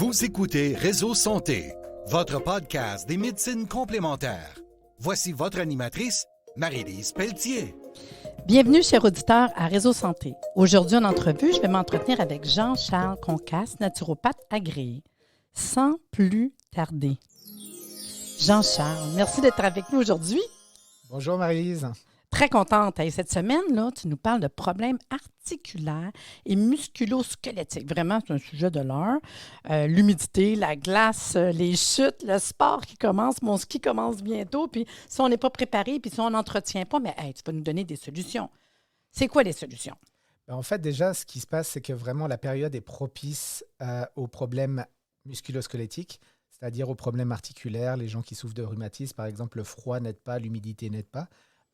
Vous écoutez Réseau Santé, votre podcast des médecines complémentaires. Voici votre animatrice, Marie-Lise Pelletier. Bienvenue, chers auditeurs, à Réseau Santé. Aujourd'hui, en entrevue, je vais m'entretenir avec Jean-Charles Concasse, naturopathe agréé. Sans plus tarder. Jean-Charles, merci d'être avec nous aujourd'hui. Bonjour Marie-Lise. Très contente. Et cette semaine, là, tu nous parles de problèmes articulaires et musculo-squelettiques. Vraiment, c'est un sujet de l'heure. L'humidité, la glace, les chutes, le sport qui commence. Mon ski commence bientôt. Puis si on n'est pas préparé, puis si on n'entretient pas, mais hey, tu vas nous donner des solutions. C'est quoi les solutions? En fait, déjà, ce qui se passe, c'est que vraiment la période est propice aux problèmes musculo-squelettiques, c'est-à-dire aux problèmes articulaires. Les gens qui souffrent de rhumatisme, par exemple, le froid n'aide pas, l'humidité n'aide pas.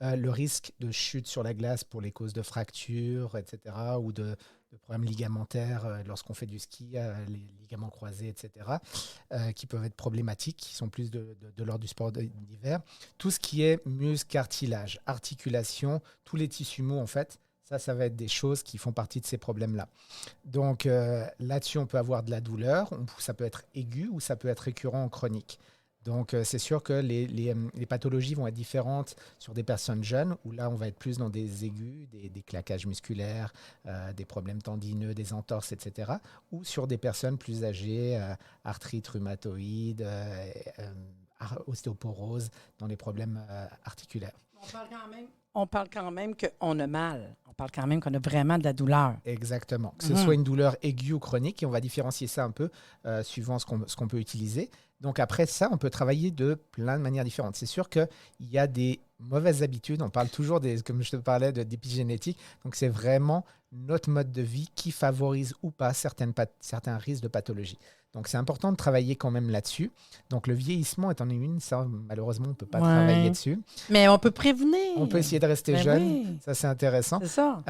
Le risque de chute sur la glace pour les causes de fractures, etc., ou de problèmes ligamentaires lorsqu'on fait du ski, les ligaments croisés, etc., qui peuvent être problématiques, qui sont plus de l'ordre du sport d'hiver. Tout ce qui est muscle, cartilage, articulation, tous les tissus mous, en fait, ça va être des choses qui font partie de ces problèmes-là. Donc là-dessus, on peut avoir de la douleur, ça peut être aigu ou ça peut être récurrent en chronique. Donc, c'est sûr que les pathologies vont être différentes sur des personnes jeunes, où là, on va être plus dans des aigus, des claquages musculaires, des problèmes tendineux, des entorses, etc. Ou sur des personnes plus âgées, arthrite rhumatoïde, ostéoporose, dans les problèmes articulaires. On parle quand même qu'on a mal. On parle quand même qu'on a vraiment de la douleur. Exactement. Que ce soit une douleur aiguë ou chronique, et on va différencier ça un peu suivant ce qu'on peut utiliser. Donc après ça, on peut travailler de plein de manières différentes. C'est sûr qu'il y a des mauvaises habitudes. On parle toujours, comme je te parlais, d'épigénétique. Donc c'est vraiment notre mode de vie qui favorise ou pas certains risques de pathologie. Donc c'est important de travailler quand même là-dessus. Donc le vieillissement étant une, ça malheureusement on ne peut pas travailler dessus. Mais on peut prévenir. On peut essayer de rester jeune, oui. Ça c'est intéressant. C'est ça.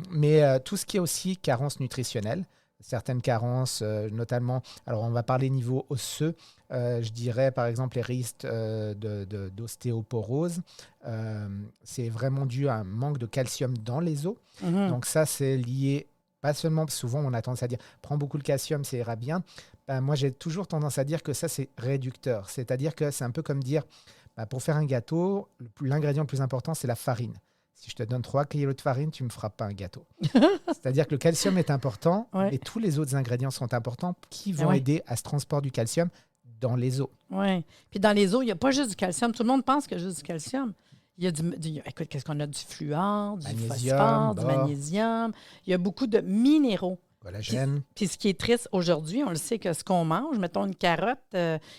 Mais tout ce qui est aussi carence nutritionnelle, certaines carences, notamment, alors on va parler niveau osseux, je dirais par exemple les risques d'ostéoporose, c'est vraiment dû à un manque de calcium dans les os. Donc ça c'est lié, pas seulement, souvent on a tendance à dire prends beaucoup de calcium, ça ira bien. Moi j'ai toujours tendance à dire que ça c'est réducteur, c'est-à-dire que c'est un peu comme dire pour faire un gâteau, l'ingrédient le plus important c'est la farine. Si je te donne 3 kilos de farine, tu ne me feras pas un gâteau. C'est-à-dire que le calcium est important, mais tous les autres ingrédients sont importants qui vont aider à ce transport du calcium dans les os. Oui. Puis dans les os, il n'y a pas juste du calcium. Tout le monde pense qu'il y a juste du calcium. Il y a écoute, qu'est-ce qu'on a? Du fluor, du phosphore, du magnésium. Il y a beaucoup de minéraux. Collagène. Puis ce qui est triste aujourd'hui, on le sait que ce qu'on mange, mettons une carotte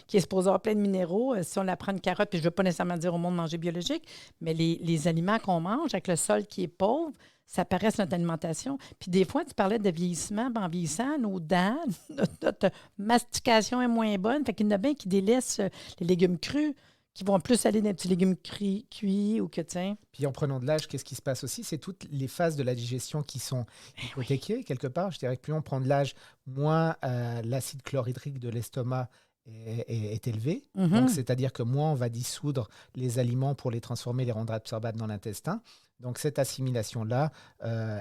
qui est supposée avoir plein de minéraux, si on la prend une carotte, puis je ne veux pas nécessairement dire au monde manger biologique, mais les aliments qu'on mange avec le sol qui est pauvre, ça paraît sur notre alimentation. Puis des fois, tu parlais de vieillissement, en vieillissant, nos dents, notre mastication est moins bonne, fait qu'il y en a bien qui délaissent les légumes crus, qui vont plus aller dans les petits légumes cuits ou que, tiens. Puis en prenant de l'âge, qu'est-ce qui se passe aussi? C'est toutes les phases de la digestion qui sont hypothéquées, quelque part. Je dirais que plus on prend de l'âge, moins l'acide chlorhydrique de l'estomac est élevé. Donc, c'est-à-dire que moins on va dissoudre les aliments pour les transformer, les rendre absorbables dans l'intestin. Donc, cette assimilation-là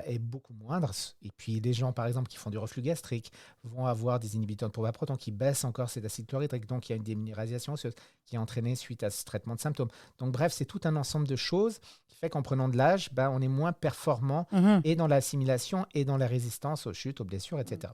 est beaucoup moindre. Et puis, les gens, par exemple, qui font du reflux gastrique vont avoir des inhibiteurs de pourba proton qui baissent encore cet acide chlorhydrique. Donc, il y a une déminéralisation osseuse qui est entraînée suite à ce traitement de symptômes. Donc, bref, c'est tout un ensemble de choses qui fait qu'en prenant de l'âge, on est moins performant et dans l'assimilation et dans la résistance aux chutes, aux blessures, etc.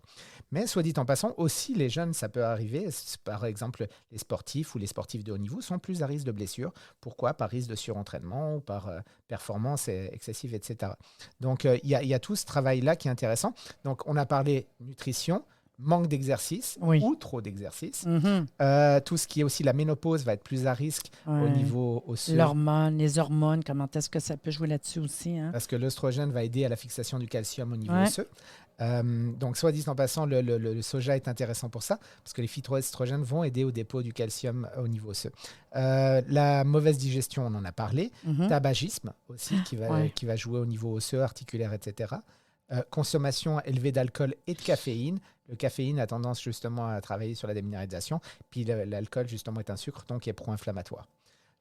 Mais, soit dit en passant, aussi, les jeunes, ça peut arriver. Par exemple, les sportifs ou les sportifs de haut niveau sont plus à risque de blessures. Pourquoi? Par risque de surentraînement ou par performance excessive, etc. Donc, il y a tout ce travail-là qui est intéressant. Donc, on a parlé nutrition, manque d'exercice ou trop d'exercice. Tout ce qui est aussi la ménopause va être plus à risque au niveau osseux. Les hormones, comment est-ce que ça peut jouer là-dessus aussi? Hein? Parce que l'œstrogène va aider à la fixation du calcium au niveau osseux. Donc, soit dit en passant, le soja est intéressant pour ça, parce que les phytoestrogènes vont aider au dépôt du calcium au niveau osseux. La mauvaise digestion, on en a parlé. Tabagisme aussi, qui va jouer au niveau osseux, articulaire, etc. Consommation élevée d'alcool et de caféine. Le caféine a tendance justement à travailler sur la déminéralisation. Puis l'alcool, justement, est un sucre, donc est pro-inflammatoire.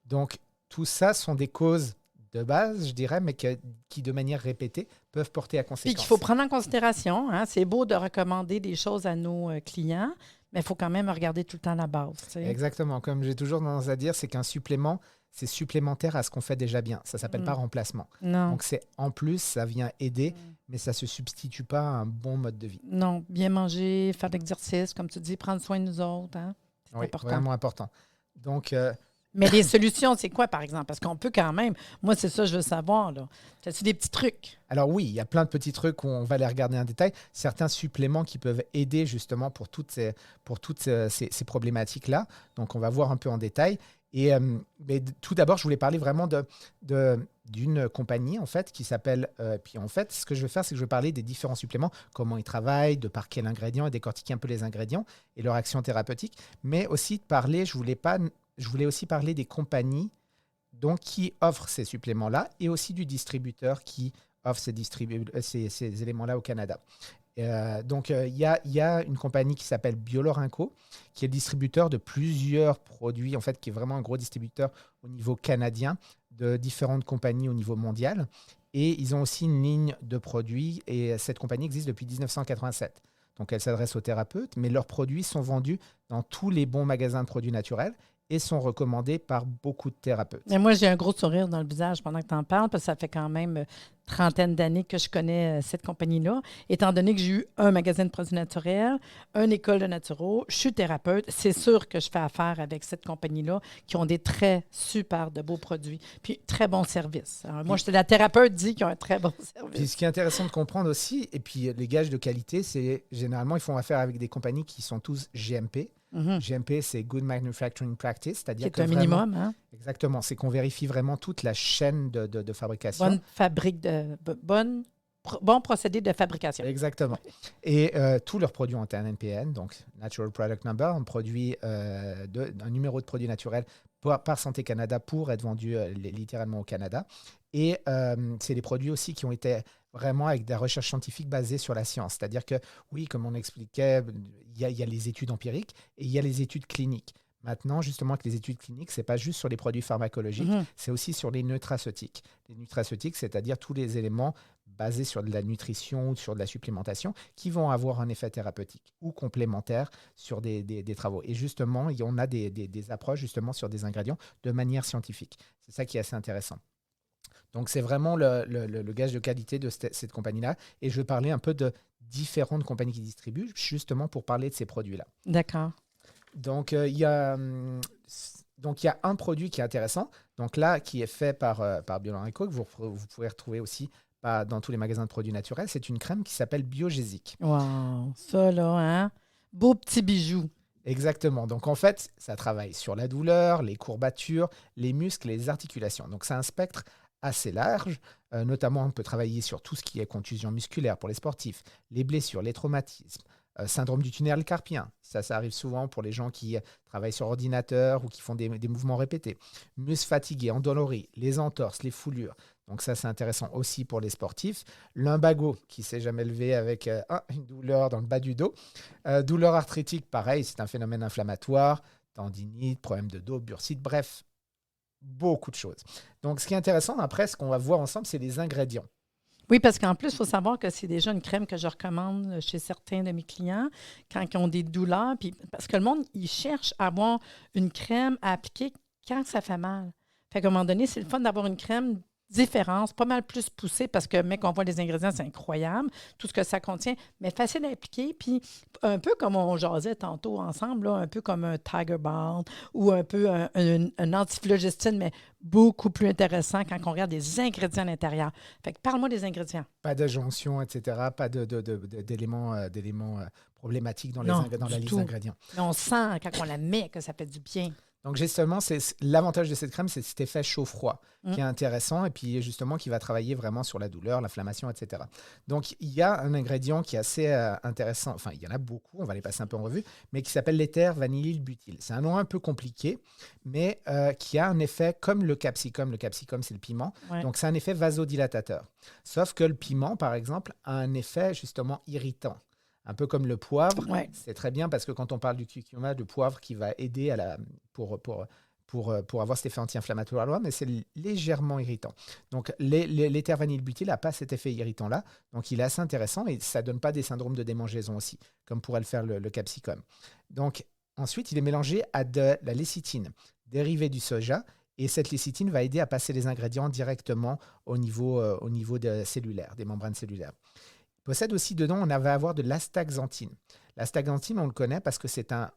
Donc, tout ça sont des causes de base, je dirais, mais qui, de manière répétée, peuvent porter à conséquence. Puis qu'il faut prendre en considération. Hein, c'est beau de recommander des choses à nos clients, Mais il faut quand même regarder tout le temps la base. Tu sais. Exactement. Comme j'ai toujours tendance à dire, c'est qu'un supplément, c'est supplémentaire à ce qu'on fait déjà bien. Ça ne s'appelle pas remplacement. Non. Donc, c'est en plus, ça vient aider, mais ça ne se substitue pas à un bon mode de vie. Non, bien manger, faire de l'exercice, comme tu dis, prendre soin de nous autres. Hein? C'est important. Vraiment important. Donc, mais les solutions, c'est quoi, par exemple? Parce qu'on peut quand même... Moi, c'est ça que je veux savoir. As-tu des petits trucs? Alors oui, il y a plein de petits trucs où on va les regarder en détail. Certains suppléments qui peuvent aider justement pour toutes ces problématiques-là. Donc, on va voir un peu en détail. Et mais tout d'abord, je voulais parler vraiment d'une compagnie en fait qui s'appelle. Puis en fait, ce que je vais faire, c'est que je vais parler des différents suppléments, comment ils travaillent, de par quel ingrédient et décortiquer un peu les ingrédients et leur action thérapeutique. Mais aussi de parler, je voulais aussi parler des compagnies donc, qui offrent ces suppléments-là et aussi du distributeur qui offre ces éléments-là au Canada. Donc, il y a une compagnie qui s'appelle Biolorinco, qui est distributeur de plusieurs produits, en fait, qui est vraiment un gros distributeur au niveau canadien de différentes compagnies au niveau mondial. Et ils ont aussi une ligne de produits et cette compagnie existe depuis 1987. Donc, elle s'adresse aux thérapeutes, mais leurs produits sont vendus dans tous les bons magasins de produits naturels et sont recommandés par beaucoup de thérapeutes. Et moi, j'ai un gros sourire dans le visage pendant que tu en parles, parce que ça fait quand même trentaine d'années que je connais cette compagnie-là. Étant donné que j'ai eu un magasin de produits naturels, une école de naturo, je suis thérapeute, c'est sûr que je fais affaire avec cette compagnie-là qui ont des très super de beaux produits, puis très bons services. Alors, moi, la thérapeute dit qu'ils ont un très bon service. Puis ce qui est intéressant de comprendre aussi, et puis les gages de qualité, c'est généralement, ils font affaire avec des compagnies qui sont tous GMP. GMP, c'est Good Manufacturing Practice, c'est-à-dire que un minimum, hein? Exactement, c'est qu'on vérifie vraiment toute la chaîne de fabrication. Bon procédé de fabrication. Exactement. Et tous leurs produits ont un NPN, donc Natural Product Number, un numéro de produit naturel par Santé Canada pour être vendu littéralement au Canada. Et c'est des produits aussi qui ont été vraiment avec des recherches scientifiques basées sur la science. C'est-à-dire que, oui, comme on expliquait, il y a les études empiriques et il y a les études cliniques. Maintenant, justement, avec les études cliniques, ce n'est pas juste sur les produits pharmacologiques, c'est aussi sur les nutraceutiques. Les nutraceutiques, c'est-à-dire tous les éléments basés sur de la nutrition ou sur de la supplémentation qui vont avoir un effet thérapeutique ou complémentaire sur des travaux. Et justement, on a des approches justement sur des ingrédients de manière scientifique. C'est ça qui est assez intéressant. Donc, c'est vraiment le gage de qualité de cette compagnie-là. Et je vais parler un peu de différentes compagnies qui distribuent, justement pour parler de ces produits-là. D'accord. Donc, il y a un produit qui est intéressant, donc là, qui est fait par Biolorinco, que vous pouvez retrouver aussi dans tous les magasins de produits naturels. C'est une crème qui s'appelle Biogésique. Wow, ça là, hein? Beau petit bijou. Exactement. Donc, en fait, ça travaille sur la douleur, les courbatures, les muscles et les articulations. Donc, c'est un spectre assez large. Notamment, on peut travailler sur tout ce qui est contusion musculaire pour les sportifs, les blessures, les traumatismes, syndrome du tunnel carpien. Ça arrive souvent pour les gens qui travaillent sur ordinateur ou qui font des mouvements répétés. Muscles fatigués, endoloris, les entorses, les foulures. Donc ça, c'est intéressant aussi pour les sportifs. Lumbago, qui s'est jamais levé avec une douleur dans le bas du dos. Douleur arthritique, pareil, c'est un phénomène inflammatoire. Tendinite, problème de dos, bursite, bref, beaucoup de choses. Donc, ce qui est intéressant, après, ce qu'on va voir ensemble, c'est les ingrédients. Oui, parce qu'en plus, il faut savoir que c'est déjà une crème que je recommande chez certains de mes clients quand ils ont des douleurs. Puis, parce que le monde, il cherche à avoir une crème à appliquer quand ça fait mal. Fait qu'à un moment donné, c'est le fun d'avoir une crème différente, pas mal plus poussée parce que, mec, on voit les ingrédients, c'est incroyable, tout ce que ça contient, mais facile à appliquer. Puis, un peu comme on jasait tantôt ensemble, là, un peu comme un Tiger Balm ou un peu un antiflogestine, mais beaucoup plus intéressant quand on regarde les ingrédients à l'intérieur. Fait que parle-moi des ingrédients. Pas d'adjonction, etc. Pas d'éléments problématiques dans la liste d'ingrédients. Mais on sent quand on la met que ça fait du bien. Donc, justement, l'avantage de cette crème, c'est cet effet chaud-froid qui est intéressant et puis justement qui va travailler vraiment sur la douleur, l'inflammation, etc. Donc, il y a un ingrédient qui est assez intéressant. Enfin, il y en a beaucoup, on va les passer un peu en revue, mais qui s'appelle l'éther vanillylbutyl. C'est un nom un peu compliqué, mais qui a un effet comme le capsicum. Le capsicum, c'est le piment. Ouais. Donc, c'est un effet vasodilatateur. Sauf que le piment, par exemple, a un effet justement irritant. Un peu comme le poivre, c'est très bien parce que quand on parle du curcuma, le poivre qui va aider pour pour avoir cet effet anti-inflammatoire, mais c'est légèrement irritant. Donc, l'éther vanille-butyl n'a pas cet effet irritant-là. Donc, il est assez intéressant et ça ne donne pas des syndromes de démangeaison aussi, comme pourrait le faire le capsicum. Donc, ensuite, il est mélangé à de la lécithine, dérivée du soja. Et cette lécithine va aider à passer les ingrédients directement au niveau cellulaire, des membranes cellulaires. Il possède aussi dedans, on va avoir de l'astaxanthine. L'astaxanthine, on le connaît parce que c'est un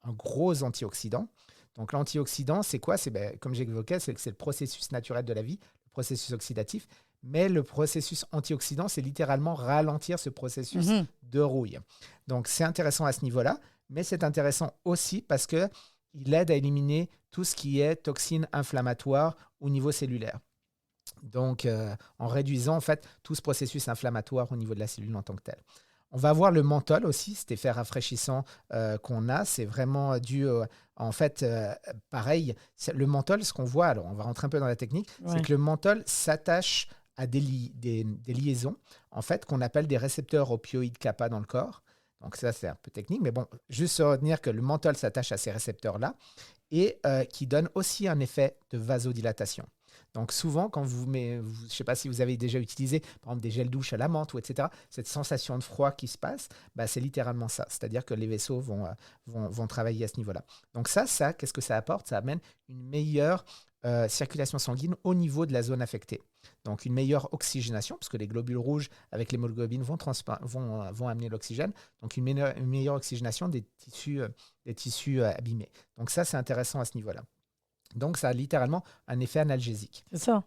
gros antioxydant. Donc l'antioxydant, c'est quoi ? Comme j'évoquais, c'est le processus naturel de la vie, le processus oxydatif. Mais le processus antioxydant, c'est littéralement ralentir ce processus de rouille. Donc c'est intéressant à ce niveau-là, mais c'est intéressant aussi parce qu'il aide à éliminer tout ce qui est toxines inflammatoires au niveau cellulaire. Donc, en réduisant en fait tout ce processus inflammatoire au niveau de la cellule en tant que telle. On va avoir le menthol aussi, cet effet rafraîchissant qu'on a. C'est vraiment dû, pareil, le menthol, ce qu'on voit, alors on va rentrer un peu dans la technique, c'est que le menthol s'attache à des liaisons en fait, qu'on appelle des récepteurs opioïdes kappa dans le corps. Donc ça, c'est un peu technique, mais bon, juste se retenir que le menthol s'attache à ces récepteurs-là et qui donne aussi un effet de vasodilatation. Donc souvent, quand je ne sais pas si vous avez déjà utilisé, par exemple, des gels douche à la menthe, ou etc., cette sensation de froid qui se passe, c'est littéralement ça. C'est-à-dire que les vaisseaux vont travailler à ce niveau-là. Donc ça, qu'est-ce que ça apporte ? Ça amène une meilleure circulation sanguine au niveau de la zone affectée. Donc une meilleure oxygénation, parce que les globules rouges avec l'hémoglobine vont amener l'oxygène. Donc une meilleure oxygénation des tissus abîmés. Donc ça, c'est intéressant à ce niveau-là. Donc, ça a littéralement un effet analgésique. C'est ça.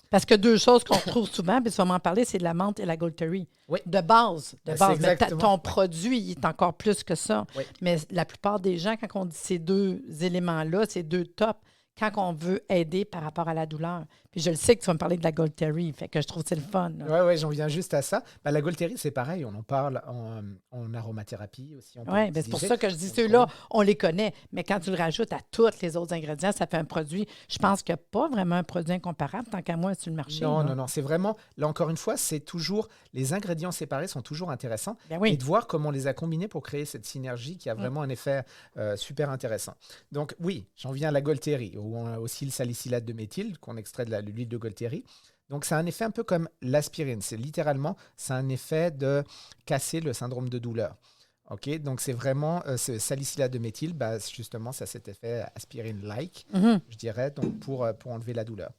Parce que deux choses qu'on retrouve souvent, puis tu vas m'en parler, c'est de la menthe et la Golterie. Oui. De base. Mais ton produit, il est encore plus que ça. Oui. Mais la plupart des gens, quand on dit ces deux éléments-là, ces deux tops, quand on veut aider par rapport à la douleur. Puis je le sais que tu vas me parler de la Golterie, fait que je trouve que c'est le fun. Oui, j'en viens juste à ça. La Golterie, c'est pareil, on en parle en aromathérapie aussi. Oui, c'est pour ça que je dis ceux-là, on les connaît. Mais quand tu le rajoutes à tous les autres ingrédients, ça fait un produit, je pense qu'il n'y a pas vraiment un produit incomparable, tant qu'à moi, sur le marché. Non, c'est vraiment, là encore une fois, c'est toujours, les ingrédients séparés sont toujours intéressants. Oui. Et de voir comment on les a combinés pour créer cette synergie qui a vraiment un effet super intéressant. Donc oui, j'en viens à la Golterie, où on a aussi le salicylate de méthyle qu'on extrait de l'huile de Golterie. Donc, c'est un effet un peu comme l'aspirine. C'est un effet de casser le syndrome de douleur. OK? Donc, c'est vraiment ce salicylate de méthyle, justement, ça a cet effet aspirine-like, je dirais, donc pour enlever la douleur.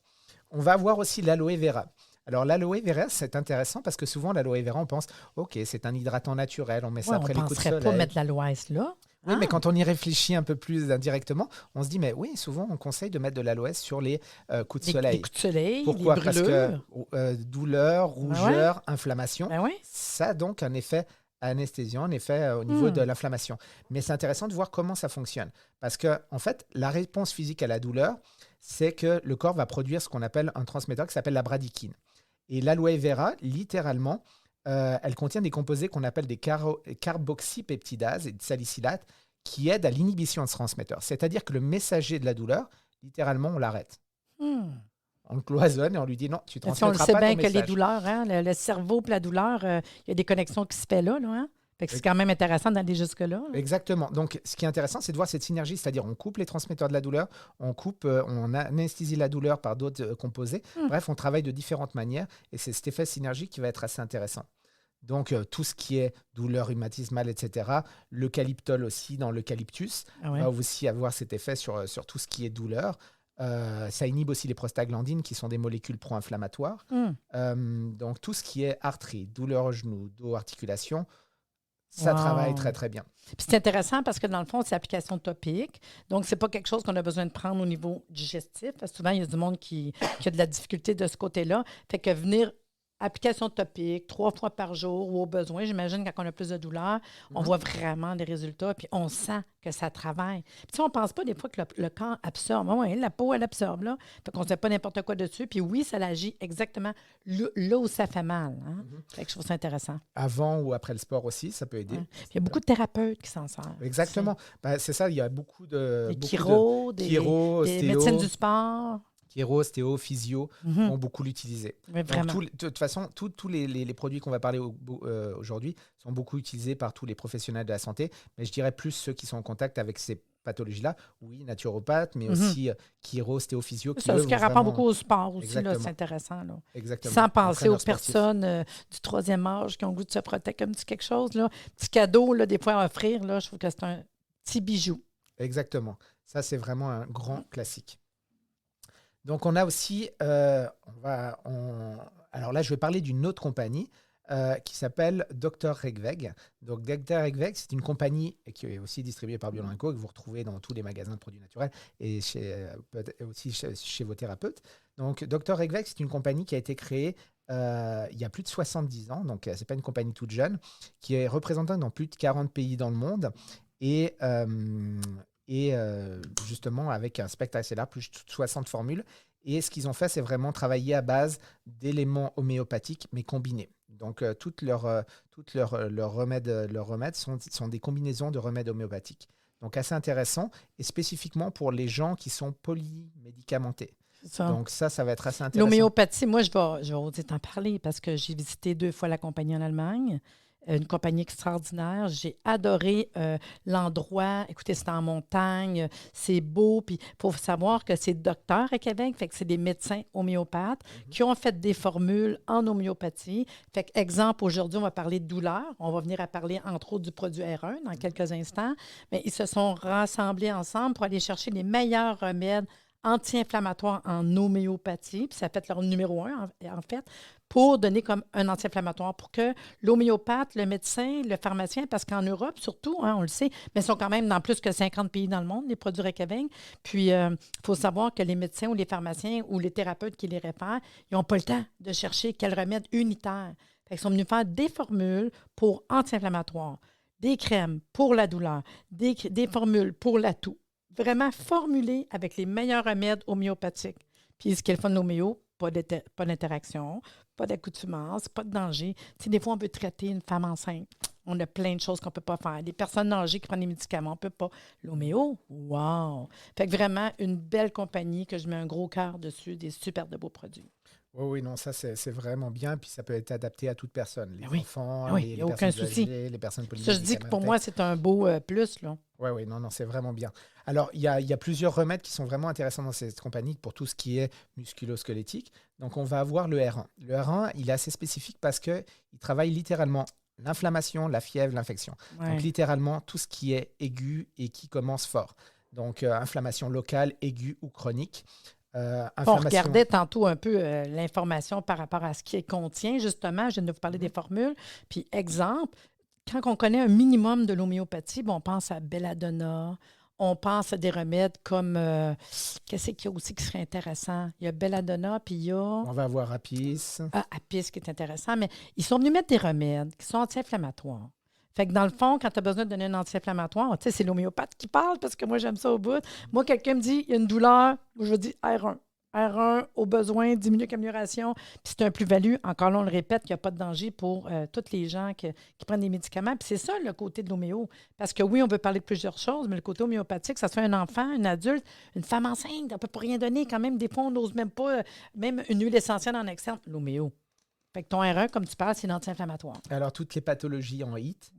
On va avoir aussi l'aloe vera. Alors, l'aloe vera, c'est intéressant parce que souvent, l'aloe vera, on pense, OK, c'est un hydratant naturel, on met ça après les coups de soleil. On ne penserait pas mettre l'aloès là. Oui, mais quand on y réfléchit un peu plus indirectement, on se dit, mais oui, souvent, on conseille de mettre de l'aloès sur les coups de soleil. Les coups de soleil, pourquoi ? les brûlures. Parce que douleur, rougeur, inflammation, oui. ça a donc un effet anesthésiant, un effet au niveau de l'inflammation. Mais c'est intéressant de voir comment ça fonctionne. Parce que, en fait, la réponse physique à la douleur, c'est que le corps va produire ce qu'on appelle un transmetteur qui s'appelle la bradykine. Et l'aloe vera, littéralement, elle contient des composés qu'on appelle des carboxypeptidases et des salicylates qui aident à l'inhibition de ce transmetteur. C'est-à-dire que le messager de la douleur, littéralement, on l'arrête. On le cloisonne et on lui dit non, tu ne transmettras pas ton message. On le sait bien que les douleurs, le cerveau et la douleur, il y a des connexions qui se font là. Hein? Fait que c'est quand même intéressant d'aller jusque-là. Exactement. Donc, ce qui est intéressant, c'est de voir cette synergie, c'est-à-dire on coupe les transmetteurs de la douleur, on anesthésie la douleur par d'autres composés. Bref, on travaille de différentes manières et c'est cet effet synergique qui va être assez intéressant. Donc, tout ce qui est douleur rhumatismale, etc. L'eucalyptol aussi, dans l'eucalyptus, va aussi avoir cet effet sur tout ce qui est douleur. Ça inhibe aussi les prostaglandines, qui sont des molécules pro-inflammatoires. Donc, tout ce qui est arthrite, douleur au genou, dos, articulation, ça travaille très, très bien. Puis c'est intéressant parce que, dans le fond, c'est application topique. Donc, c'est pas quelque chose qu'on a besoin de prendre au niveau digestif. Parce que souvent, il y a du monde qui a de la difficulté de ce côté-là. Fait que venir application topique 3 fois par jour ou au besoin, j'imagine, quand on a plus de douleur, on voit vraiment des résultats, puis on sent que ça travaille. Puis on ne pense pas des fois que le corps absorbe. Oui, la peau, elle absorbe, là. Fait qu'on ne sait pas n'importe quoi dessus. Puis oui, ça agit exactement là où ça fait mal. Hein? Fait que je trouve ça intéressant. Avant ou après le sport aussi, ça peut aider. Il y a beaucoup de thérapeutes qui s'en servent. Exactement. C'est ça, il y a beaucoup de... Des chiro, des médecines du sport. Chiro, ostéo, physio vont beaucoup l'utiliser. Oui, vraiment. De toute façon, tous les produits qu'on va parler aujourd'hui sont beaucoup utilisés par tous les professionnels de la santé, mais je dirais plus ceux qui sont en contact avec ces pathologies-là. Oui, naturopathe, mais aussi chiro, ostéophysio. C'est ça, ce qui a rapport beaucoup au sport aussi, là, c'est intéressant. Là. Exactement. Sans penser aux personnes du troisième âge qui ont le goût de se protéger comme petit quelque chose, là, petit cadeau, là, des fois à offrir, là, je trouve que c'est un petit bijou. Exactement. Ça, c'est vraiment un grand classique. Donc, on a aussi, alors là, je vais parler d'une autre compagnie qui s'appelle Dr Regveg. Donc, Dr Regveg, c'est une compagnie qui est aussi distribuée par Biolanco, que vous retrouvez dans tous les magasins de produits naturels et aussi chez vos thérapeutes. Donc, Dr Regveg, c'est une compagnie qui a été créée il y a plus de 70 ans. Donc, ce n'est pas une compagnie toute jeune, qui est représentée dans plus de 40 pays dans le monde et justement avec un spectre assez large, plus de 60 formules. Et ce qu'ils ont fait, c'est vraiment travailler à base d'éléments homéopathiques, mais combinés. Donc, toutes leurs remèdes sont des combinaisons de remèdes homéopathiques. Donc, assez intéressant, et spécifiquement pour les gens qui sont polymédicamentés. Donc, ça va être assez intéressant. L'homéopathie, moi, je vais oser t'en parler parce que j'ai visité 2 fois la compagnie en Allemagne. Une compagnie extraordinaire. J'ai adoré l'endroit. Écoutez, c'est en montagne, c'est beau. Puis, il faut savoir que c'est docteur à Québec, fait que c'est des médecins homéopathes qui ont fait des formules en homéopathie. Fait que, exemple, aujourd'hui, on va parler de douleur. On va venir à parler, entre autres, du produit R1 dans quelques instants. Mais ils se sont rassemblés ensemble pour aller chercher les meilleurs remèdes anti-inflammatoires en homéopathie. Puis, ça fait leur numéro 1, en fait, pour donner comme un anti-inflammatoire, pour que l'homéopathe, le médecin, le pharmacien, parce qu'en Europe, surtout, on le sait, mais ils sont quand même dans plus que 50 pays dans le monde, les produits Reykjavik. Puis, il faut savoir que les médecins ou les pharmaciens ou les thérapeutes qui les réfèrent, ils n'ont pas le temps de chercher quel remède unitaire. Fait qu'ils sont venus faire des formules pour anti-inflammatoires, des crèmes pour la douleur, des formules pour la toux. Vraiment formulées avec les meilleurs remèdes homéopathiques. Puis, ce qui est le fun de l'homéo, pas d'interaction, pas d'accoutumance, pas de danger. Tu sais, des fois, on veut traiter une femme enceinte. On a plein de choses qu'on ne peut pas faire. Les personnes âgées qui prennent des médicaments, on ne peut pas. L'homéo, wow! Fait que vraiment, une belle compagnie que je mets un gros cœur dessus, des super de beaux produits. Oui, non, ça, c'est vraiment bien. Puis ça peut être adapté à toute personne. Les enfants, les personnes âgées, les personnes polymédicamenteuses. Ça, je dis que pour moi, c'est un beau plus, là. Oui, non, c'est vraiment bien. Alors, il y a plusieurs remèdes qui sont vraiment intéressants dans cette compagnie pour tout ce qui est musculo-squelettique. Donc, on va avoir le R1. Le R1, il est assez spécifique parce qu'il travaille littéralement l'inflammation, la fièvre, l'infection. Ouais. Donc, littéralement, tout ce qui est aigu et qui commence fort. Donc, inflammation locale, aiguë ou chronique. On regardait tantôt un peu l'information par rapport à ce qui contient, justement. Je viens de vous parler des formules. Puis, exemple, quand on connaît un minimum de l'homéopathie, on pense à belladonna, on pense à des remèdes comme... qu'est-ce qu'il y a aussi qui serait intéressant? Il y a belladonna, puis il y a... On va avoir Apis. Apis qui est intéressant, mais ils sont venus mettre des remèdes qui sont anti-inflammatoires. Fait que dans le fond, quand tu as besoin de donner un anti-inflammatoire, tu sais, c'est l'homéopathe qui parle parce que moi, j'aime ça au bout. Moi, quelqu'un me dit, il y a une douleur, je dis R1. R1, au besoin, 10 minutes d'amélioration. Puis c'est un plus-value. Encore là, on le répète, qu'il n'y a pas de danger pour tous les gens qui prennent des médicaments. Puis c'est ça, le côté de l'homéo. Parce que oui, on veut parler de plusieurs choses, mais le côté homéopathique, ça se fait un enfant, un adulte, une femme enceinte, on ne peut pas rien donner quand même. Des fois, on n'ose même pas, même une huile essentielle en externe, l'homéo. Fait que ton R1, comme tu parles, c'est l'anti-inflammatoire. Alors, toutes les pathologies en HIT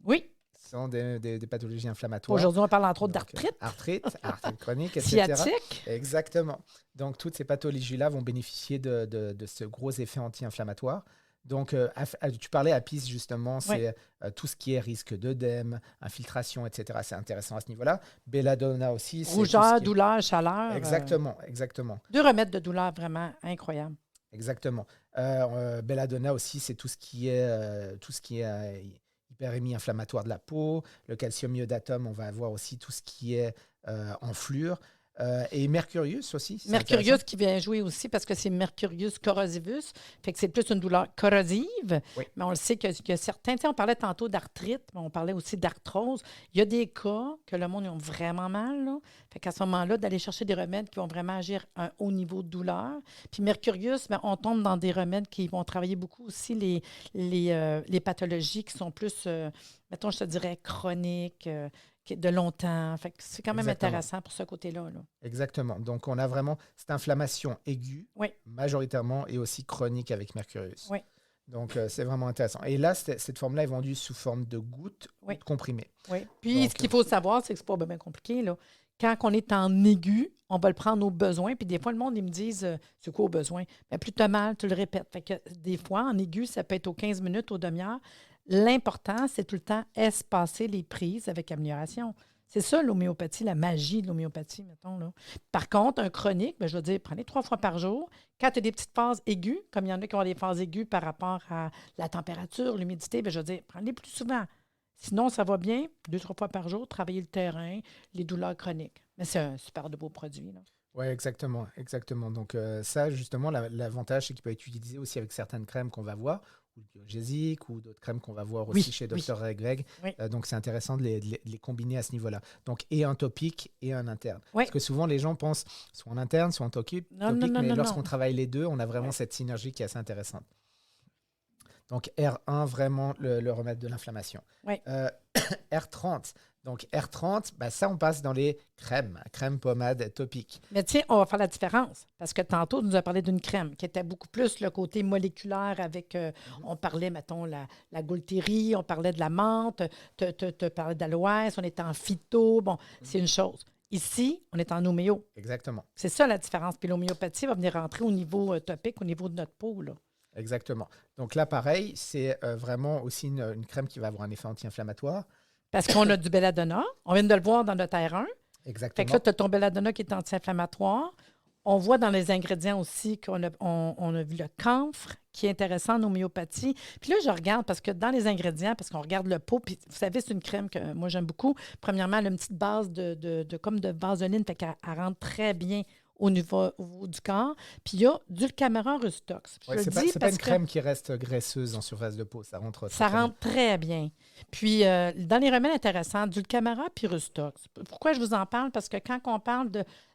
sont des pathologies inflammatoires. Aujourd'hui, on parle entre autres d'arthrite. Arthrite chronique, etc. Sciatique. Exactement. Donc, toutes ces pathologies-là vont bénéficier de ce gros effet anti-inflammatoire. Donc, tu parlais Apis, justement, c'est tout ce qui est risque d'œdème, infiltration, etc. C'est intéressant à ce niveau-là. Belladonna aussi. Rougeur, douleur, chaleur. Exactement. 2 remèdes de douleur vraiment incroyables. Exactement. Belladonna aussi, c'est tout ce qui est hyperémie inflammatoire de la peau. Le calcium iodatum, on va avoir aussi tout ce qui est enflure. Et Mercurius aussi. Mercurius qui vient jouer aussi parce que c'est Mercurius corrosivus. Fait que c'est plus une douleur corrosive. Oui. Mais on le sait qu'il y a certains... Tu sais, on parlait tantôt d'arthrite, mais on parlait aussi d'arthrose. Il y a des cas que le monde ils ont vraiment mal. Là. Fait qu'à ce moment-là, d'aller chercher des remèdes qui vont vraiment agir à un haut niveau de douleur. Puis Mercurius, bien, on tombe dans des remèdes qui vont travailler beaucoup aussi les pathologies qui sont plus, mettons, je te dirais, chroniques, de longtemps. Fait que c'est quand même intéressant pour ce côté-là. Là. Exactement. Donc, on a vraiment cette inflammation aiguë, majoritairement, et aussi chronique avec Mercurius. Oui. Donc, c'est vraiment intéressant. Et là, cette forme-là est vendue sous forme de gouttes ou de comprimés. Oui. Puis, ce qu'il faut savoir, c'est que c'est pas bien compliqué. Là. quand on est en aigu, on va le prendre au besoin. Puis des fois, le monde, ils me disent, c'est quoi au besoin? Bien, plus tu as mal, tu le répètes. Fait que des fois, en aigu, ça peut être aux 15 minutes, aux demi-heures. L'important, c'est tout le temps espacer les prises avec amélioration. C'est ça, l'homéopathie, la magie de l'homéopathie, mettons. Là. Par contre, un chronique, bien, je veux dire, prenez 3 fois par jour. Quand tu as des petites phases aiguës, comme il y en a qui ont des phases aiguës par rapport à la température, l'humidité, bien, je veux dire, prenez plus souvent. Sinon, ça va bien, 2-3 fois par jour, travailler le terrain, les douleurs chroniques. Mais c'est un super de beau produit. Oui, exactement, exactement. Donc ça, justement, l'avantage, c'est qu'il peut être utilisé aussi avec certaines crèmes qu'on va voir, ou le biogésique, ou d'autres crèmes qu'on va voir aussi chez Dr. Greg. Oui. Donc c'est intéressant de les combiner à ce niveau-là. Donc et un topique et un interne. Oui. Parce que souvent, les gens pensent soit en interne, soit en topique, mais lorsqu'on travaille les deux, on a vraiment cette synergie qui est assez intéressante. Donc R1, vraiment le remède de l'inflammation. Oui. R30. Donc R30, ben ça, on passe dans les crèmes pommades, topiques. Mais tiens, on va faire la différence. Parce que tantôt, tu nous as parlé d'une crème qui était beaucoup plus le côté moléculaire avec, on parlait, mettons, la gaultérie, on parlait de la menthe, tu parlais d'aloès, on était en phyto. Bon, c'est une chose. Ici, on est en homéo. Exactement. C'est ça la différence. Puis l'homéopathie va venir rentrer au niveau topique, au niveau de notre peau, là. Exactement. Donc là, pareil, c'est vraiment aussi une crème qui va avoir un effet anti-inflammatoire. Parce qu'on a du belladonna. On vient de le voir dans notre R1. Exactement. Fait que là, tu as ton belladonna qui est anti-inflammatoire. On voit dans les ingrédients aussi qu'on a, on a vu le camphre, qui est intéressant en homéopathie. Puis là, je regarde, parce que dans les ingrédients, parce qu'on regarde le pot, puis vous savez, c'est une crème que moi, j'aime beaucoup. Premièrement, elle a une petite base comme de vaseline, fait qu'elle rentre très bien au niveau du corps. Puis il y a du Camara Rustox. Ouais, c'est pas une crème qui reste graisseuse en surface de peau. Ça rentre très bien. Puis dans les remèdes intéressants, du Camara puis Rustox. Pourquoi je vous en parle? Parce que quand on parle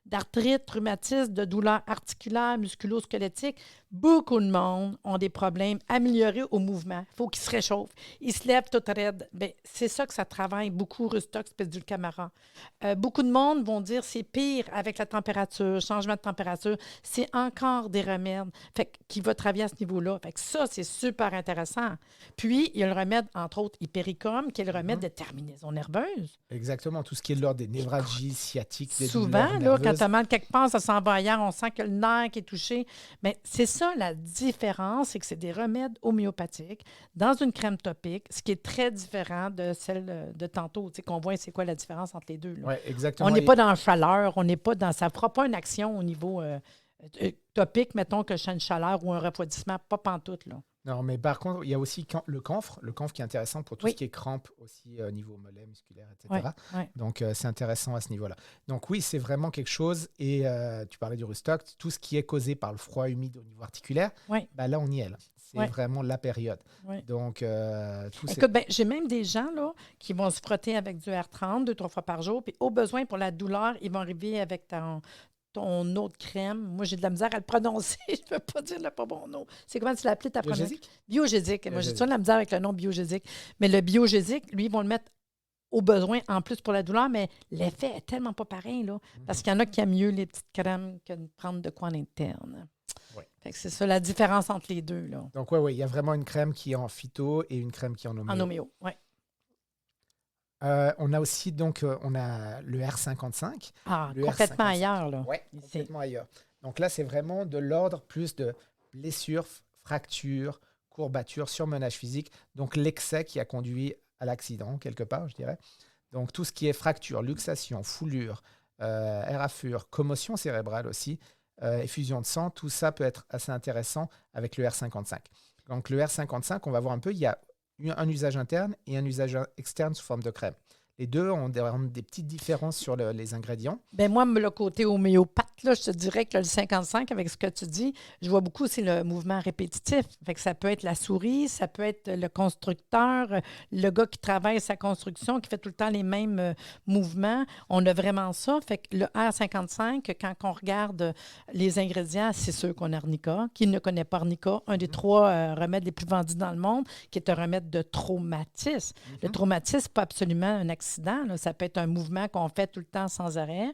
d'arthrite, rhumatisme, de douleurs articulaires, musculo-squelettiques, beaucoup de monde ont des problèmes améliorés au mouvement. Il faut qu'ils se réchauffent. Ils se lèvent tout raide. Bien, c'est ça que ça travaille beaucoup, Rustox et du Camara. Beaucoup de monde vont dire c'est pire avec la température, changement de température. C'est encore des remèdes qui vont travailler à ce niveau-là. Fait que ça, c'est super intéressant. Puis, il y a le remède, entre autres, Hypericum, qui est le remède de terminaison nerveuse. Exactement. Tout ce qui est l'ordre des névralgies sciatiques, des souvent, là, quand tu as mal quelque part, ça s'en va ailleurs, on sent que le nerf qui est touché. Mais c'est ça la différence, c'est que c'est des remèdes homéopathiques dans une crème topique, ce qui est très différent de celle de tantôt, tu sais, qu'on voit c'est quoi la différence entre les deux. Oui, exactement. On n'est pas dans la chaleur, on n'est pas dans... Ça ne fera pas une action au niveau topique, mettons que je une chaleur ou un refroidissement, pas pantoute, là. Non, mais par contre, il y a aussi le camphre qui est intéressant pour tout ce qui est crampes aussi au niveau mollet, musculaire, etc. Ouais. Donc, c'est intéressant à ce niveau-là. Donc, oui, c'est vraiment quelque chose. Et tu parlais du Rustox, tout ce qui est causé par le froid humide au niveau articulaire, ben là, on y est. Là. C'est vraiment la période. Donc, écoute, j'ai même des gens là, qui vont se frotter avec du R30 2-3 fois par jour. Puis, au besoin, pour la douleur, ils vont arriver avec ton eau de crème. Moi, j'ai de la misère à le prononcer. Je ne peux pas dire le pas bon nom. C'est comment tu l'as appelé ta première? Biogésique. Moi, j'ai toujours de la misère avec le nom biogésique. Mais le biogésique, lui, ils vont le mettre au besoin en plus pour la douleur, mais l'effet est tellement pas pareil, là. Parce qu'il y en a qui aiment mieux les petites crèmes que de prendre de quoi en interne. Ouais. Fait que c'est ça la différence entre les deux, là. Donc, oui, il y a vraiment une crème qui est en phyto et une crème qui est en homéo. En homéo, oui. On a aussi on a le R55. Ah, complètement ailleurs, là. Oui, complètement ailleurs. Donc là, c'est vraiment de l'ordre plus de blessures, fractures, courbatures, surmenage physique. Donc l'excès qui a conduit à l'accident, quelque part, je dirais. Donc tout ce qui est fracture, luxation, foulure, érafure, commotion cérébrale aussi, effusion de sang, tout ça peut être assez intéressant avec le R55. Donc le R55, on va voir un peu, il y a un usage interne et un usage externe sous forme de crème. Les deux ont des petites différences sur les ingrédients. Bien, moi, le côté homéopathe, là, je te dirais que le 55, avec ce que tu dis, je vois beaucoup, c'est le mouvement répétitif. Fait que ça peut être la souris, ça peut être le constructeur, le gars qui travaille sa construction, qui fait tout le temps les mêmes mouvements. On a vraiment ça. Fait que le R55, quand on regarde les ingrédients, c'est sûr qu'on a arnica. Qui ne connaît pas arnica? Un des 3 remèdes les plus vendus dans le monde, qui est un remède de traumatisme. Le traumatisme, pas absolument un accident. Là. Ça peut être un mouvement qu'on fait tout le temps sans arrêt.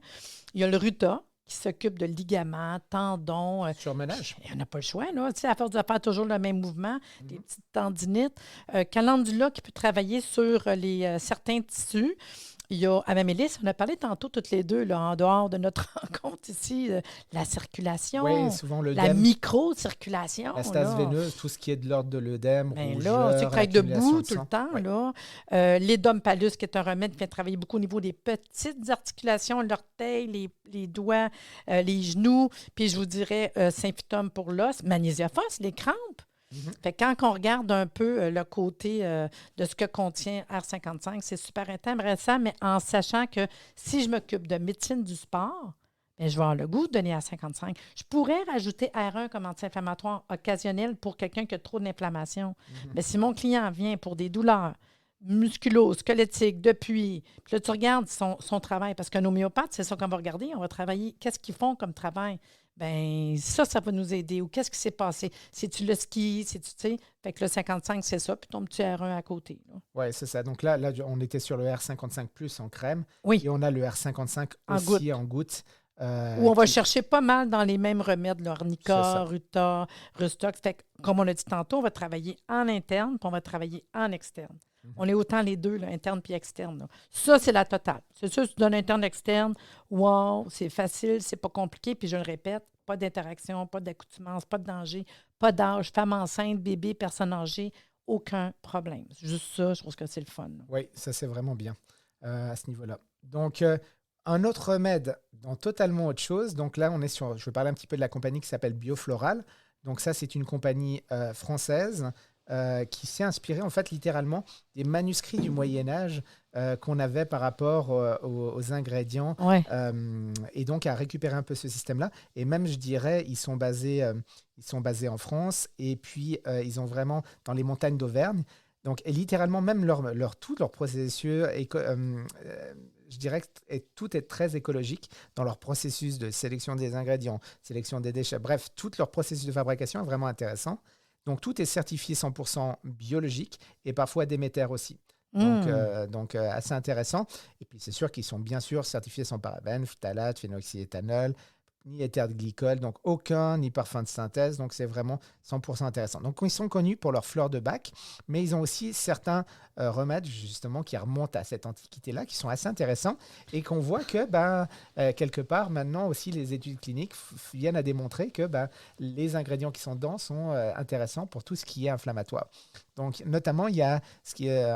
Il y a le ruta qui s'occupe de ligaments, tendons. Surmenage. On n'a pas le choix, là. Tu sais, à force de faire toujours le même mouvement, des petites tendinites. Calendula qui peut travailler sur certains tissus. il y a Amélie, on a parlé tantôt toutes les deux, là, en dehors de notre rencontre ici, la circulation, Oui, souvent la l'œdème, micro-circulation. la stase là. veineuse, tout ce qui est de l'ordre de l'œdème, Ben rougeur, là, c'est que être accumulation debout de tout le sang. temps, Oui. là. L'édompalus, qui est un remède qui vient travailler beaucoup au niveau des petites articulations, l'orteil, les doigts, les genoux. Puis je vous dirais Symphytum pour l'os, magnésiophos, les crampes. Mhm. Fait que quand on regarde un peu le côté de ce que contient R55, c'est super intéressant, mais en sachant que si je m'occupe de médecine du sport, bien, je vais avoir le goût de donner R55. Je pourrais rajouter R1 comme anti-inflammatoire occasionnel pour quelqu'un qui a trop d'inflammation. Mais si mon client vient pour des douleurs musculo-squelettiques, depuis, puis là, tu regardes son travail, parce qu'un homéopathe, c'est ça qu'on va regarder. On va travailler. Qu'est-ce qu'ils font comme travail? Bien, ça va nous aider. Ou qu'est-ce qui s'est passé? C'est-tu le ski? C'est-tu, tu sais? Fait que le 55, c'est ça, puis ton petit R1 à côté. Oui, c'est ça. Donc là, on était sur le R55+ en crème. Oui, Et on a le R55 en aussi en goutte. où on va qui- chercher pas mal dans les mêmes remèdes, C'est l'ornica, ça. ruta, rustox. Fait que, comme on a dit tantôt, on va travailler en interne, puis on va travailler en externe. On est autant les deux, là, interne puis externe. Là. Ça, c'est la totale. C'est sûr, si tu donnes interne, externe, wow, c'est facile, c'est pas compliqué. Puis je le répète, pas d'interaction, pas d'accoutumance, pas de danger, pas d'âge, femme enceinte, bébé, personne âgée, aucun problème. C'est juste ça, je trouve que c'est le fun. Là. Oui, ça c'est vraiment bien à ce niveau-là. Donc, un autre remède dans totalement autre chose. Donc là, je vais parler un petit peu de la compagnie qui s'appelle Biofloral. Donc ça, c'est une compagnie française qui s'est inspirée en fait littéralement des manuscrits du Moyen-Âge qu'on avait par rapport aux ingrédients Ouais. et donc à récupérer un peu ce système-là. Et même, je dirais, ils sont basés en France et puis ils ont vraiment dans les montagnes d'Auvergne. Donc, et littéralement, même tout leur processus, je dirais que tout est très écologique dans leur processus de sélection des ingrédients, sélection des déchets. Bref, tout leur processus de fabrication est vraiment intéressant. Donc, tout est certifié 100% biologique et parfois Déméter aussi. Donc, assez intéressant. Et puis, c'est sûr qu'ils sont bien sûr certifiés sans parabènes, phtalate, phénoxyéthanol, ni éther de glycol, donc aucun, ni parfum de synthèse. Donc, c'est vraiment 100% intéressant. Donc, ils sont connus pour leurs fleurs de bac, mais ils ont aussi certains remèdes, justement, qui remontent à cette antiquité-là, qui sont assez intéressants et qu'on voit que, quelque part, maintenant aussi, les études cliniques viennent à démontrer que les ingrédients qui sont dedans sont intéressants pour tout ce qui est inflammatoire. Donc, notamment, il y a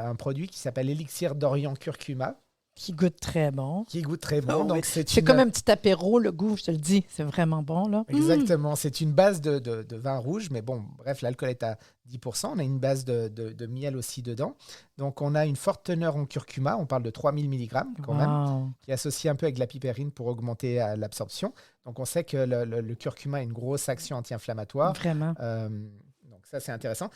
un produit qui s'appelle l'élixir d'Orient curcuma, Qui goûte très bon. qui goûte très bon. Ah oui. Donc C'est comme un petit apéro, le goût, je te le dis. C'est vraiment bon, là. Exactement. C'est une base de vin rouge, mais bon, bref, l'alcool est à 10%. On a une base de miel aussi dedans. Donc, on a une forte teneur en curcuma. On parle de 3000 mg quand même, qui est associé un peu avec la piperine pour augmenter l'absorption. Donc, on sait que le curcuma a une grosse action anti-inflammatoire. Vraiment. Donc, ça, c'est intéressant.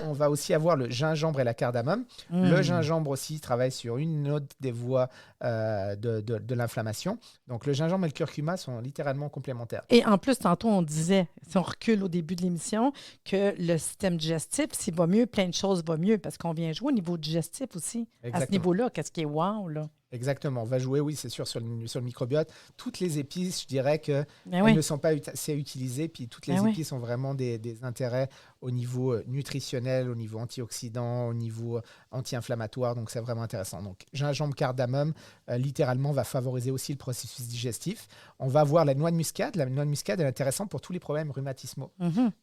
On va aussi avoir le gingembre et la cardamome. Le gingembre aussi travaille sur une autre des voies de l'inflammation. Donc, le gingembre et le curcuma sont littéralement complémentaires. Et en plus, tantôt, on disait, si on recule au début de l'émission, que le système digestif, s'il va mieux, plein de choses vont mieux parce qu'on vient jouer au niveau digestif aussi. Exactement. À ce niveau-là, qu'est-ce qui est wow, là? Exactement. On va jouer, oui, c'est sûr, sur le microbiote. Toutes les épices, je dirais qu'elles oui. ne sont pas assez utilisées. Puis toutes les épices ont vraiment des intérêts au niveau nutritionnel, au niveau antioxydant, au niveau anti-inflammatoire. Donc, c'est vraiment intéressant. Donc, gingembre, cardamome, littéralement, va favoriser aussi le processus digestif. On va avoir la noix de muscade. La noix de muscade est intéressante pour tous les problèmes rhumatismaux.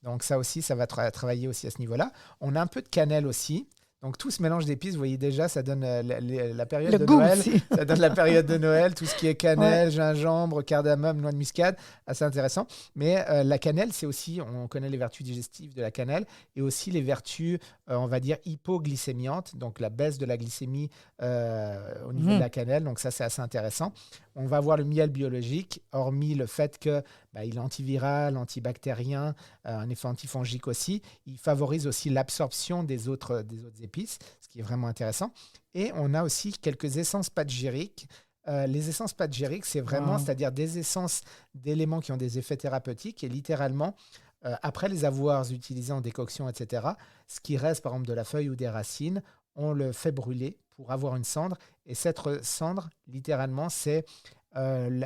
Donc, ça aussi, ça va travailler aussi à ce niveau-là. On a un peu de cannelle aussi. Donc, tout ce mélange d'épices, vous voyez déjà, ça donne la période de Noël. Aussi. Ça donne la période de Noël, tout ce qui est cannelle, gingembre, cardamome, noix de muscade, assez intéressant. Mais la cannelle, c'est aussi, on connaît les vertus digestives de la cannelle et aussi les vertus, on va dire, hypoglycémiantes, donc la baisse de la glycémie au niveau de la cannelle. Donc, ça, c'est assez intéressant. On va avoir le miel biologique, hormis le fait qu'il est antiviral, antibactérien, un effet antifongique aussi. Il favorise aussi l'absorption des autres épices, ce qui est vraiment intéressant. Et on a aussi quelques essences pangyriques. Les essences pangyriques, c'est vraiment, c'est-à-dire des essences d'éléments qui ont des effets thérapeutiques et littéralement, après les avoir utilisés en décoction, etc., ce qui reste, par exemple, de la feuille ou des racines, on le fait brûler pour avoir une cendre. Et cette cendre, littéralement, c'est elle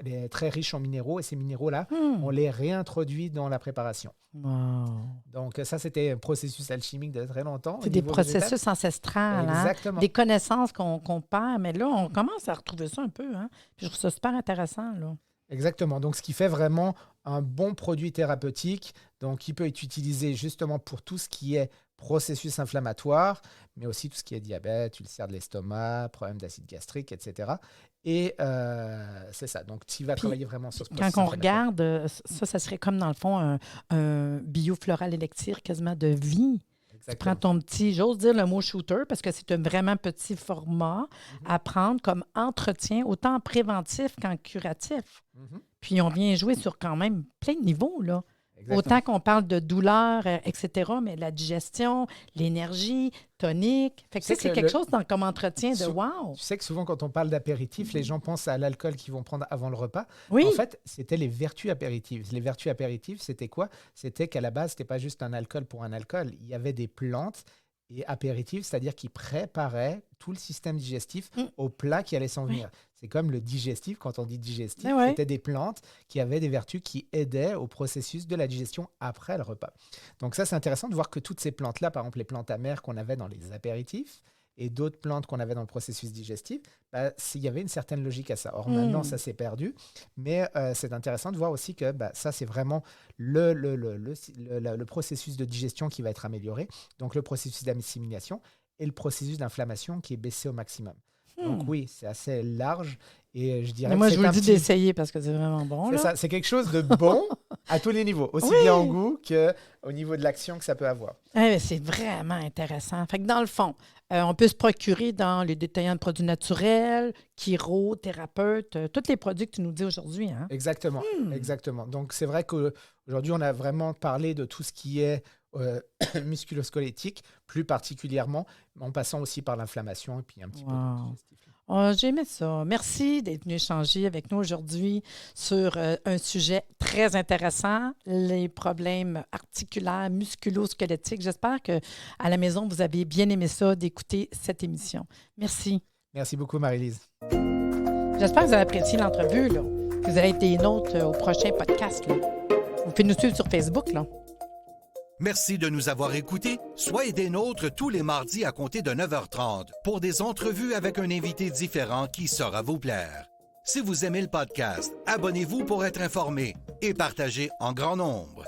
est très riche en minéraux et ces minéraux-là, on les réintroduit dans la préparation. Wow. Donc ça, c'était un processus alchimique de très longtemps. C'est des processus ancestraux, Exactement. Des connaissances qu'on perd, mais là, on commence à retrouver ça un peu. Hein? Puis je trouve ça super intéressant. Là. Exactement. Donc, ce qui fait vraiment un bon produit thérapeutique, donc qui peut être utilisé justement pour tout ce qui est processus inflammatoire, mais aussi tout ce qui est diabète, ulcère de l'estomac, problème d'acide gastrique, etc. Et c'est ça. Donc, tu vas travailler vraiment sur ce processus. Quand on regarde, ça serait comme dans le fond un biofloral élixir quasiment de vie. Tu prends ton petit, j'ose dire le mot shooter, parce que c'est un vraiment petit format à prendre comme entretien, autant préventif qu'en curatif. Puis on vient jouer sur quand même plein de niveaux, là. Exactement. Autant qu'on parle de douleur, etc., mais la digestion, l'énergie, tonique. Fait que c'est quelque chose comme entretien de wow. Tu sais que souvent, quand on parle d'apéritif, les gens pensent à l'alcool qu'ils vont prendre avant le repas. Oui. En fait, c'était les vertus apéritives. Les vertus apéritives, c'était quoi? C'était qu'à la base, ce n'était pas juste un alcool pour un alcool. Il y avait des plantes et apéritifs, c'est-à-dire qui préparaient tout le système digestif au plat qui allait s'en venir. C'est comme le digestif. Quand on dit digestif, c'était des plantes qui avaient des vertus qui aidaient au processus de la digestion après le repas. Donc ça, c'est intéressant de voir que toutes ces plantes-là, par exemple les plantes amères qu'on avait dans les apéritifs et d'autres plantes qu'on avait dans le processus digestif, il y avait une certaine logique à ça. Or, maintenant, ça s'est perdu. Mais c'est intéressant de voir aussi que ça, c'est vraiment le processus de digestion qui va être amélioré. Donc, le processus d'assimilation et le processus d'inflammation qui est baissé au maximum. Donc oui, c'est assez large et je dirais. Mais moi, je vous le dis d'essayer parce que c'est vraiment bon. C'est ça, c'est quelque chose de bon à tous les niveaux, aussi bien en goût qu'au niveau de l'action que ça peut avoir. C'est vraiment intéressant. Fait que dans le fond, on peut se procurer dans les détaillants de produits naturels, chiro, thérapeute, tous les produits que tu nous dis aujourd'hui. Hein? Exactement, exactement. Donc c'est vrai qu'aujourd'hui, on a vraiment parlé de tout ce qui est musculo-squelettique, plus particulièrement, en passant aussi par l'inflammation et puis un petit peu de digestif. Oh, j'ai aimé ça. Merci d'être venu échanger avec nous aujourd'hui sur un sujet très intéressant, les problèmes articulaires, musculo-squelettiques. J'espère qu'à la maison, vous avez bien aimé ça, d'écouter cette émission. Merci. Merci beaucoup, Marie-Lise. J'espère que vous avez apprécié l'entrevue, là. Que vous avez été nôtres au prochain podcast, là. Vous pouvez nous suivre sur Facebook, là. Merci de nous avoir écoutés. Soyez des nôtres tous les mardis à compter de 9h30 pour des entrevues avec un invité différent qui saura vous plaire. Si vous aimez le podcast, abonnez-vous pour être informé et partagez en grand nombre.